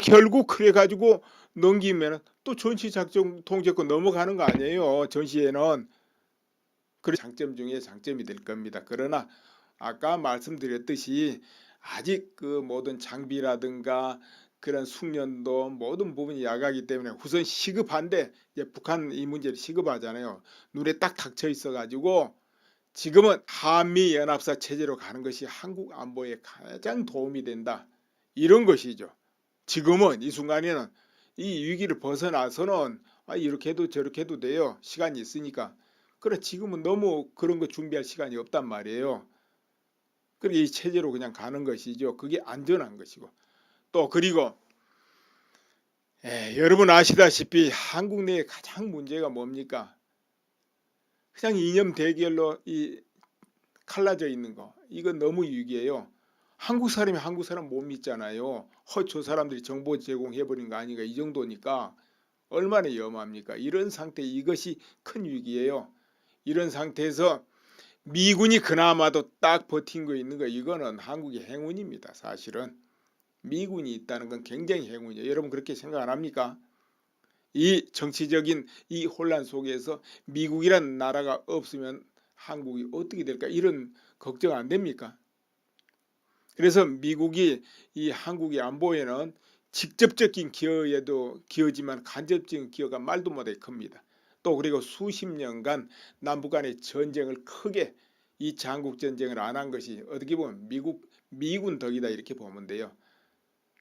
결국 그래 가지고 넘기면 또 전시작전 통제권 넘어가는 거 아니에요. 전시에는. 그 장점 중에 장점이 될 겁니다. 그러나 아까 말씀드렸듯이 아직 그 모든 장비라든가 그런 숙련도 모든 부분이 약하기 때문에 우선 시급한데 이제 북한 이 문제를 시급하잖아요. 눈에 딱 닥쳐 있어 가지고 지금은 한미연합사 체제로 가는 것이 한국 안보에 가장 도움이 된다. 이런 것이죠. 지금은 이 순간에는 이 위기를 벗어나서는 이렇게 해도 저렇게 해도 돼요. 시간이 있으니까. 그래 지금은 너무 그런 거 준비할 시간이 없단 말이에요. 그리고 이 체제로 그냥 가는 것이죠. 그게 안전한 것이고. 또 그리고 여러분 아시다시피 한국 내에 가장 문제가 뭡니까? 그냥 이념 대결로 갈라져 있는 거. 이건 너무 위기예요. 한국 사람이 한국 사람 못 믿잖아요. 저 사람들이 정보 제공해버린 거 아닌가 이 정도니까 얼마나 위험합니까? 이런 상태, 이것이 큰 위기예요. 이런 상태에서 미군이 그나마도 딱 버틴 거 있는 거, 이거는 한국의 행운입니다. 사실은 미군이 있다는 건 굉장히 행운이에요. 여러분 그렇게 생각 안 합니까? 이 정치적인 이 혼란 속에서 미국이라는 나라가 없으면 한국이 어떻게 될까, 이런 걱정 안 됩니까? 그래서 미국이 이 한국의 안보에는 직접적인 기여에도 기여지만 간접적인 기여가 말도 못하게 큽니다. 또 그리고 수십 년간 남북 간의 전쟁을 크게, 이 장국 전쟁을 안 한 것이 어떻게 보면 미군 덕이다, 이렇게 보면 돼요.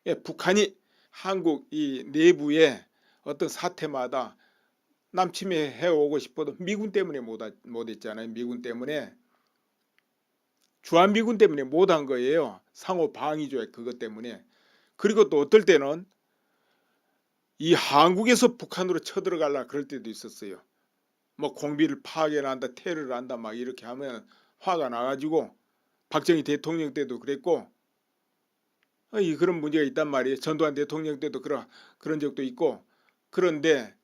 예, 북한이 한국 이 내부에 어떤 사태마다 남침해 오고 싶어도 미군 때문에 못했잖아요. 미군 때문에, 주한미군 때문에 못한 거예요. 상호 방위 조약 그것 때문에. 그리고 또 어떨 때는 이 한국에서 북한으로 쳐들어가려 그럴 때도 있었어요. 뭐 공비를 파괴한다, 테러를 한다, 막 이렇게 하면 화가 나가지고, 박정희 대통령 때도 그랬고, 그런 문제가 있단 말이에요. 전두환 대통령 때도 그런 적도 있고. 그런데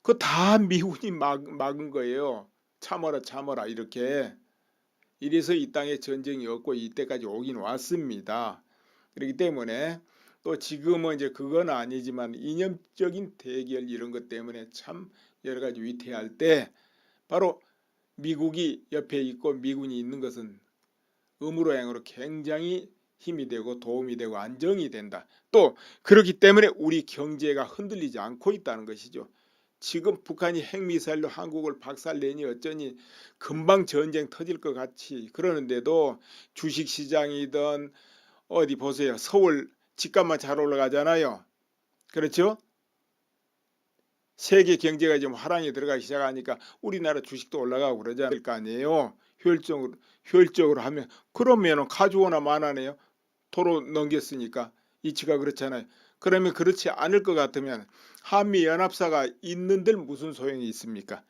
그거 다 미군이 막은 거예요. 참아라 이렇게. 이래서 이 땅에 전쟁이 없고 이때까지 오긴 왔습니다. 그렇기 때문에 또 지금은 이제 그건 아니지만 이념적인 대결 이런 것 때문에 참 여러 가지 위태할 때 바로 미국이 옆에 있고 미군이 있는 것은 음으로 행으로 굉장히 힘이 되고 도움이 되고 안정이 된다. 또 그렇기 때문에 우리 경제가 흔들리지 않고 있다는 것이죠. 지금 북한이 핵미사일로 한국을 박살내니 어쩌니 금방 전쟁 터질 것 같이 그러는데도 주식시장이든 어디 보세요. 서울 집값만 잘 올라가잖아요. 그렇죠? 세계 경제가 지금 화랑에 들어가기 시작하니까 우리나라 주식도 올라가고 그러지 않을 거 아니에요. 효율적으로 하면. 그러면 가져오나 마나네요. 도로 넘겼으니까 이치가 그렇잖아요. 그러면 그렇지 않을 것 같으면 한미연합사가 있는들 무슨 소용이 있습니까?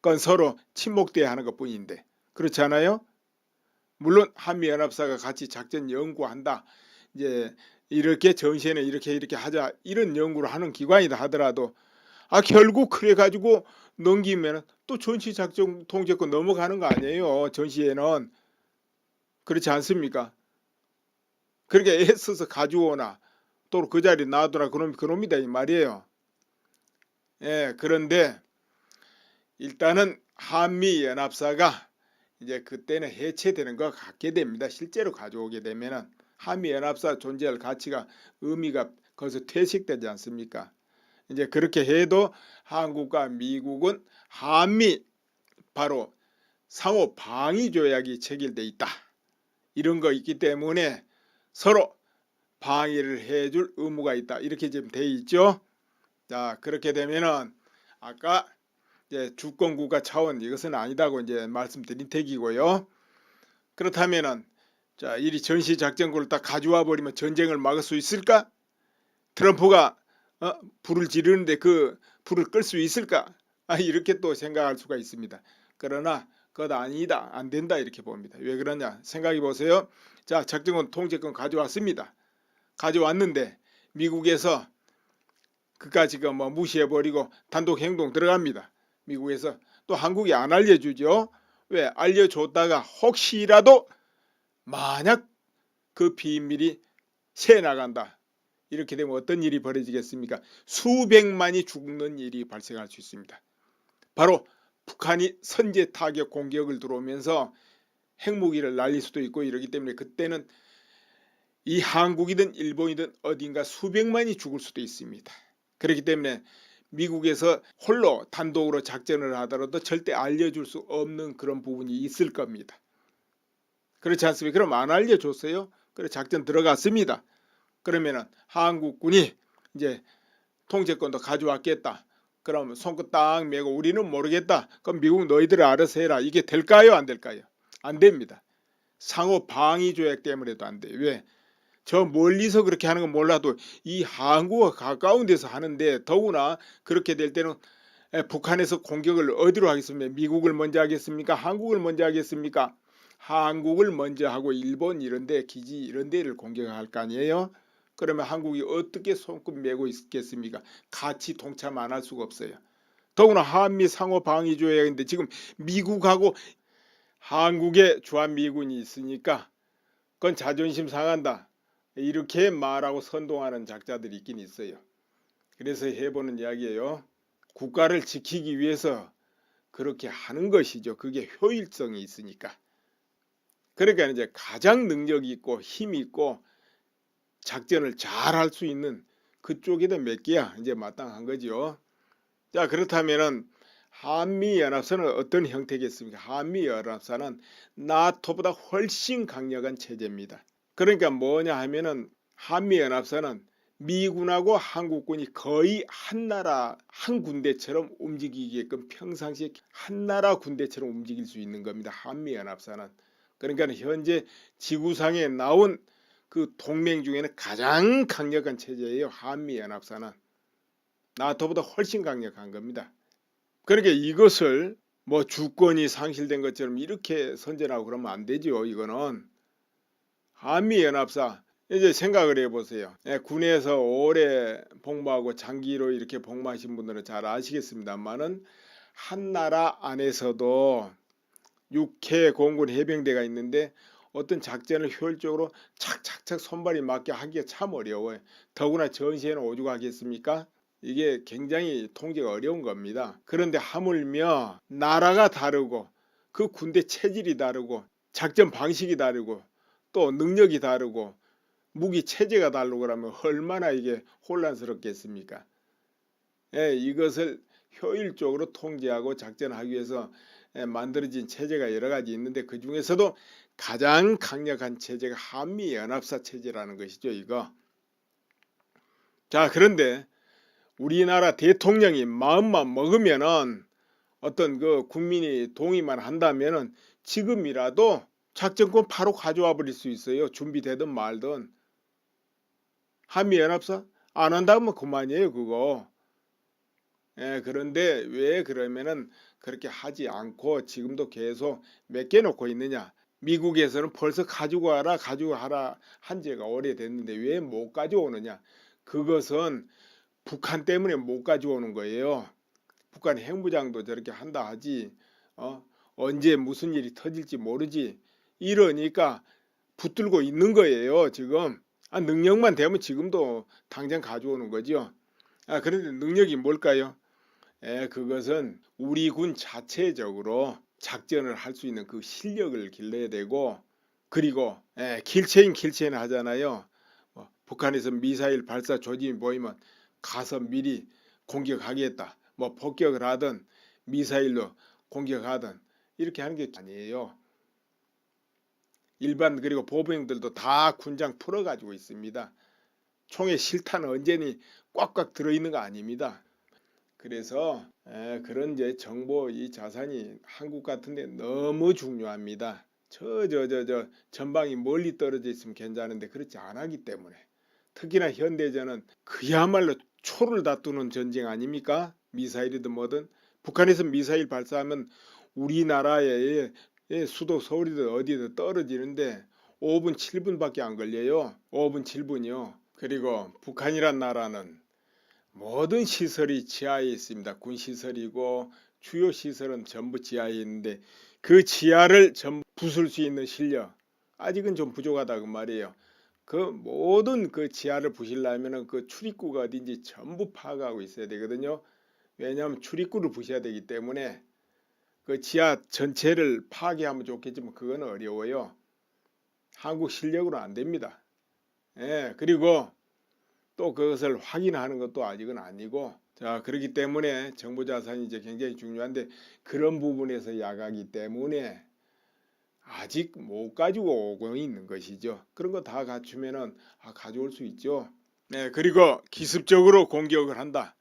그건 서로 친목대하는 것뿐인데, 그렇지 않아요? 물론 한미연합사가 같이 작전 연구한다, 이제 이렇게 전시회는 이렇게 하자, 이런 연구를 하는 기관이다 하더라도 결국 그래 가지고 넘기면 또 전시작전 통제권 넘어가는 거 아니에요. 전시회는. 그렇지 않습니까? 그렇게 애써서 가져오나 또 그 자리에 놔두나 그놈이다 이 말이에요. 예, 그런데 일단은 한미연합사가 이제 그때는 해체되는 것 같게 됩니다. 실제로 가져오게 되면은 한미연합사 존재할 가치가, 의미가 거기서 퇴색되지 않습니까? 이제 그렇게 해도 한국과 미국은 한미 바로 상호 방위 조약이 체결돼 있다, 이런 거 있기 때문에 서로 방위를 해줄 의무가 있다, 이렇게 지금 돼 있죠. 자, 그렇게 되면은 아까 이제 주권국가 차원 이것은 아니다고 이제 말씀드린 택이고요. 그렇다면은 자, 이리 전시작전구를 딱 가져와 버리면 전쟁을 막을 수 있을까? 트럼프가 불을 지르는데 그 불을 끌 수 있을까? 이렇게 또 생각할 수가 있습니다. 그러나 그것 아니다, 안 된다, 이렇게 봅니다. 왜 그러냐 생각해 보세요. 자, 작전권 통제권 가져왔습니다. 가져왔는데 미국에서 그까지 뭐 무시해버리고 단독 행동 들어갑니다. 미국에서 또 한국이 안 알려주죠. 왜? 알려줬다가 혹시라도 만약 그 비밀이 새나간다, 이렇게 되면 어떤 일이 벌어지겠습니까? 수백만이 죽는 일이 발생할 수 있습니다. 바로 북한이 선제 타격 공격을 들어오면서 핵무기를 날릴 수도 있고 이러기 때문에 그때는 이 한국이든 일본이든 어딘가 수백만이 죽을 수도 있습니다. 그렇기 때문에 미국에서 홀로 단독으로 작전을 하더라도 절대 알려줄 수 없는 그런 부분이 있을 겁니다. 그렇지 않습니까? 그럼 안 알려줬어요. 그래 작전 들어갔습니다. 그러면은 한국군이 이제 통제권도 가져왔겠다. 그럼 손끝 딱 메고 우리는 모르겠다. 그럼 미국 너희들 알아서 해라. 이게 될까요? 안 될까요? 안 됩니다. 상호 방위 조약 때문에도 안 돼요. 왜? 저 멀리서 그렇게 하는 건 몰라도 이 한국과 가까운 데서 하는데, 더구나 그렇게 될 때는 북한에서 공격을 어디로 하겠습니까? 미국을 먼저 하겠습니까? 한국을 먼저 하겠습니까? 한국을 먼저 하고 일본 이런 데 기지 이런 데를 공격할 거 아니에요. 그러면 한국이 어떻게 손금 메고 있겠습니까? 같이 동참 안 할 수가 없어요. 더구나 한미 상호 방위 조약인데 지금 미국하고 한국에 주한미군이 있으니까 그건 자존심 상한다. 이렇게 말하고 선동하는 작자들이 있긴 있어요. 그래서 해보는 이야기예요. 국가를 지키기 위해서 그렇게 하는 것이죠. 그게 효율성이 있으니까. 그러니까 이제 가장 능력이 있고 힘이 있고 작전을 잘 할 수 있는 그쪽에다 맡겨야 이제 마땅한 거죠. 자, 그렇다면은 한미연합사는 어떤 형태겠습니까? 한미연합사는 나토보다 훨씬 강력한 체제입니다. 그러니까 뭐냐 하면은 한미연합사는 미군하고 한국군이 거의 한 나라 한 군대처럼 움직이게끔 평상시에 한 나라 군대처럼 움직일 수 있는 겁니다. 한미연합사는. 그러니까 현재 지구상에 나온 그 동맹 중에는 가장 강력한 체제예요. 한미연합사는. 나토보다 훨씬 강력한 겁니다. 그러니까 이것을 뭐 주권이 상실된 것처럼 이렇게 선전하고 그러면 안 되죠. 이거는 한미연합사 이제 생각을 해보세요. 군에서 오래 복무하고 장기로 이렇게 복무하신 분들은 잘 아시겠습니다만은 한 나라 안에서도 육해 공군 해병대가 있는데 어떤 작전을 효율적으로 착착착 손발이 맞게 하기가 참 어려워요. 더구나 전시에는 오죽하겠습니까? 이게 굉장히 통제가 어려운 겁니다. 그런데 하물며 나라가 다르고 그 군대 체질이 다르고 작전 방식이 다르고 또 능력이 다르고 무기 체제가 다르고 그러면 얼마나 이게 혼란스럽겠습니까? 이것을 효율적으로 통제하고 작전하기 위해서 만들어진 체제가 여러 가지 있는데 그 중에서도 가장 강력한 체제가 한미연합사 체제라는 것이죠. 이거. 자, 그런데 우리나라 대통령이 마음만 먹으면은 어떤 그 국민이 동의만 한다면은 지금이라도 작전권 바로 가져와 버릴 수 있어요. 준비되든 말든. 한미연합사 안 한다면 그만이에요. 그거. 그런데 왜 그러면은 그렇게 하지 않고 지금도 계속 맡겨놓고 있느냐. 미국에서는 벌써 가지고 와라 가지고 하라 한 지가 오래됐는데 왜 못 가져오느냐. 그것은 북한 때문에 못 가져오는 거예요. 북한 핵무장도 저렇게 한다 하지 언제 무슨 일이 터질지 모르지. 이러니까 붙들고 있는 거예요. 지금 능력만 되면 지금도 당장 가져오는 거죠. 그런데 능력이 뭘까요? 그것은 우리 군 자체적으로 작전을 할 수 있는 그 실력을 길러야 되고 그리고 킬체인 하잖아요. 북한에서 미사일 발사 조짐이 보이면 가서 미리 공격하겠다. 뭐 폭격을 하든 미사일로 공격하든 이렇게 하는 게 아니에요. 일반 그리고 보병들도 다 군장 풀어가지고 있습니다. 총의 실탄은 언제니 꽉꽉 들어있는 거 아닙니다. 그래서 그런 이제 정보 이 자산이 한국 같은데 너무 중요합니다. 저 전방이 멀리 떨어져 있으면 괜찮은데 그렇지 않았기 때문에 특히나 현대전은 그야말로 초를 다투는 전쟁 아닙니까? 미사일이든 뭐든 북한에서 미사일 발사하면 우리나라의 수도 서울이든 어디든 떨어지는데 5분 7분밖에 안 걸려요. 5분 7분이요. 그리고 북한이란 나라는 모든 시설이 지하에 있습니다. 군시설이고 주요 시설은 전부 지하에 있는데 그 지하를 전부 부술 수 있는 실력 아직은 좀 부족하다 그 말이에요. 그 모든 그 지하를 부시려면 그 출입구가 어딘지 전부 파악하고 있어야 되거든요. 왜냐하면 출입구를 부셔야 되기 때문에 그 지하 전체를 파괴하면 좋겠지만 그건 어려워요. 한국 실력으로 안 됩니다. 그리고 또 그것을 확인하는 것도 아직은 아니고 자 그렇기 때문에 정보자산이 이제 굉장히 중요한데 그런 부분에서 야가기 때문에 아직 못 가지고 오고 있는 것이죠. 그런 거 다 갖추면은 가져올 수 있죠. 그리고 기습적으로 공격을 한다.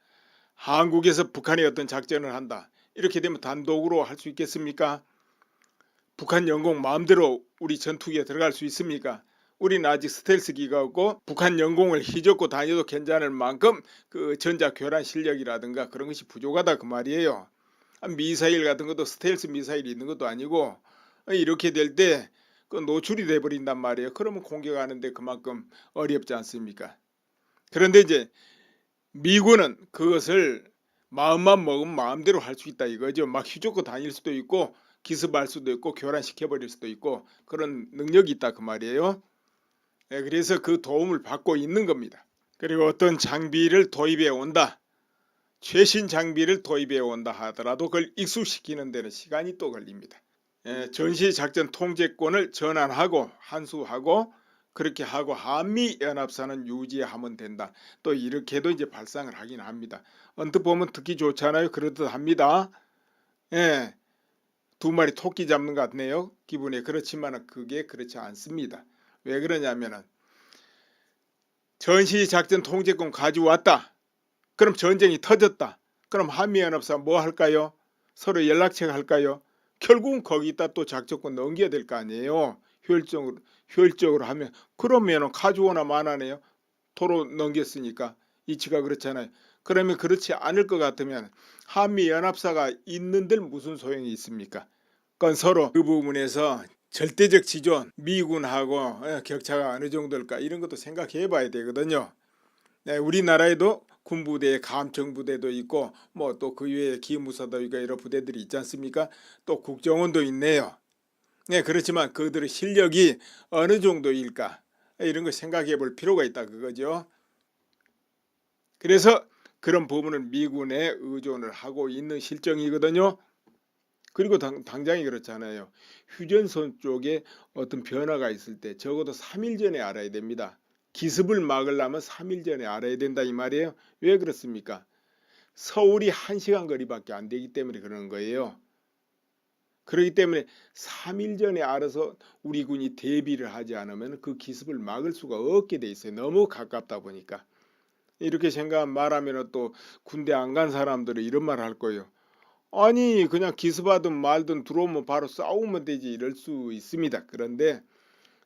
한국에서 북한이 어떤 작전을 한다. 이렇게 되면 단독으로 할 수 있겠습니까? 북한 영공 마음대로 우리 전투기에 들어갈 수 있습니까? 우리는 아직 스텔스기가 없고 북한 영공을 휘젓고 다녀도 괜찮을 만큼 그 전자 교란 실력이라든가 그런 것이 부족하다 그 말이에요. 미사일 같은 것도 스텔스 미사일이 있는 것도 아니고 이렇게 될 때 그 노출이 돼 버린단 말이에요. 그러면 공격하는데 그만큼 어렵지 않습니까? 그런데 이제 미군은 그것을 마음만 먹으면 마음대로 할 수 있다 이거죠. 막 휘젓고 다닐 수도 있고 기습할 수도 있고 교란시켜버릴 수도 있고 그런 능력이 있다 그 말이에요. 그래서 그 도움을 받고 있는 겁니다. 그리고 어떤 장비를 도입해 온다. 최신 장비를 도입해 온다 하더라도 그걸 익숙시키는 데는 시간이 또 걸립니다. 전시작전 통제권을 전환하고 환수하고 그렇게 하고 한미연합사는 유지하면 된다. 또 이렇게도 이제 발상을 하긴 합니다. 언뜻 보면 듣기 좋잖아요. 그렇듯 합니다. 두 마리 토끼 잡는 것 같네요. 기분에. 그렇지만 그게 그렇지 않습니다. 왜 그러냐면은 전시작전 통제권 가져왔다. 그럼 전쟁이 터졌다. 그럼 한미연합사 뭐 할까요? 서로 연락책 할까요? 결국은 거기다 또 작전권 넘겨야 될 거 아니에요. 효율적으로 하면. 그러면은 가져오나 마나네요. 도로 넘겼으니까. 이치가 그렇잖아요. 그러면 그렇지 않을 것 같으면 한미연합사가 있는들 무슨 소용이 있습니까? 그건 서로 그 부분에서 절대적 지존, 미군하고 격차가 어느 정도일까 이런 것도 생각해 봐야 되거든요. 우리나라에도 군부대, 감청부대도 있고 뭐 또 그 외에 기무사도 있고 여러 부대들이 있지 않습니까? 또 국정원도 있네요. 그렇지만 그들의 실력이 어느 정도일까 이런 걸 생각해 볼 필요가 있다 그거죠. 그래서 그런 부분을 미군에 의존을 하고 있는 실정이거든요. 그리고 당장이 그렇잖아요. 휴전선 쪽에 어떤 변화가 있을 때 적어도 3일 전에 알아야 됩니다. 기습을 막으려면 3일 전에 알아야 된다 이 말이에요. 왜 그렇습니까? 서울이 1시간 거리밖에 안 되기 때문에 그러는 거예요. 그렇기 때문에 3일 전에 알아서 우리 군이 대비를 하지 않으면 그 기습을 막을 수가 없게 돼 있어요. 너무 가깝다 보니까. 이렇게 말하면 또 군대 안 간 사람들은 이런 말 할 거예요. 아니 그냥 기습하든 말든 들어오면 바로 싸우면 되지 이럴 수 있습니다. 그런데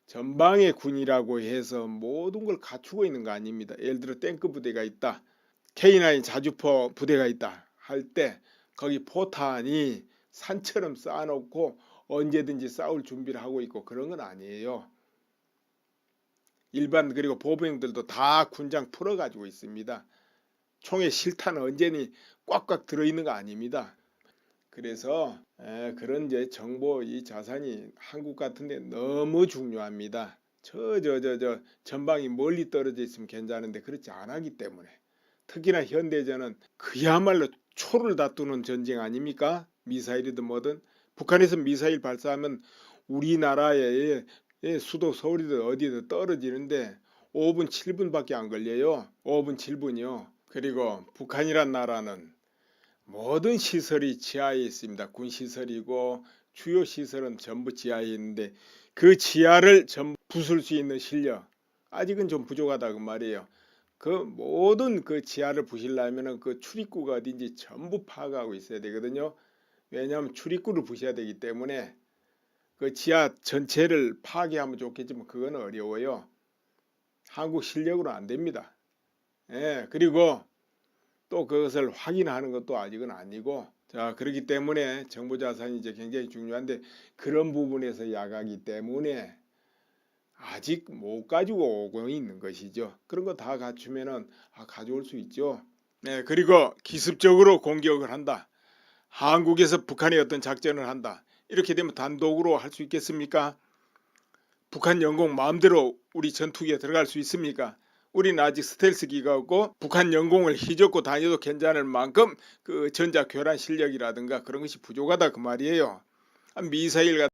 전방의 군이라고 해서 모든 걸 갖추고 있는 거 아닙니다. 예를 들어 탱크 부대가 있다. K9 자주포 부대가 있다 할 때 거기 포탄이 산처럼 쌓아놓고 언제든지 싸울 준비를 하고 있고 그런 건 아니에요. 일반 그리고 보병들도 다 군장 풀어가지고 있습니다. 총의 실탄은 언제니 꽉꽉 들어있는 거 아닙니다. 그래서 그런 이제 정보 이 자산이 한국 같은데 너무 중요합니다. 저 전방이 멀리 떨어져 있으면 괜찮은데 그렇지 않았기 때문에 특히나 현대전은 그야말로 초를 다투는 전쟁 아닙니까? 미사일이든 뭐든 북한에서 미사일 발사하면 우리나라의 수도 서울이든 어디든 떨어지는데 5분 7분밖에 안 걸려요. 5분 7분이요. 그리고 북한이란 나라는 모든 시설이 지하에 있습니다. 군시설이고 주요 시설은 전부 지하에 있는데 그 지하를 전부 부술 수 있는 실력 아직은 좀 부족하다 그 말이에요. 그 모든 그 지하를 부시려면 그 출입구가 어딘지 전부 파악하고 있어야 되거든요. 왜냐하면 출입구를 부셔야 되기 때문에 그 지하 전체를 파괴하면 좋겠지만 그건 어려워요. 한국 실력으로 안 됩니다. 그리고 또 그것을 확인하는 것도 아직은 아니고 자 그렇기 때문에 정보자산이 이제 굉장히 중요한데 그런 부분에서 야가기 때문에 아직 못 가지고 오고 있는 것이죠. 그런 거 다 갖추면은 가져올 수 있죠. 그리고 기습적으로 공격을 한다. 한국에서 북한이 어떤 작전을 한다. 이렇게 되면 단독으로 할 수 있겠습니까? 북한 영공 마음대로 우리 전투기에 들어갈 수 있습니까? 우리는 아직 스텔스기가 없고 북한 영공을 휘젓고 다녀도 괜찮을 만큼 그 전자 교란 실력이라든가 그런 것이 부족하다 그 말이에요. 미사일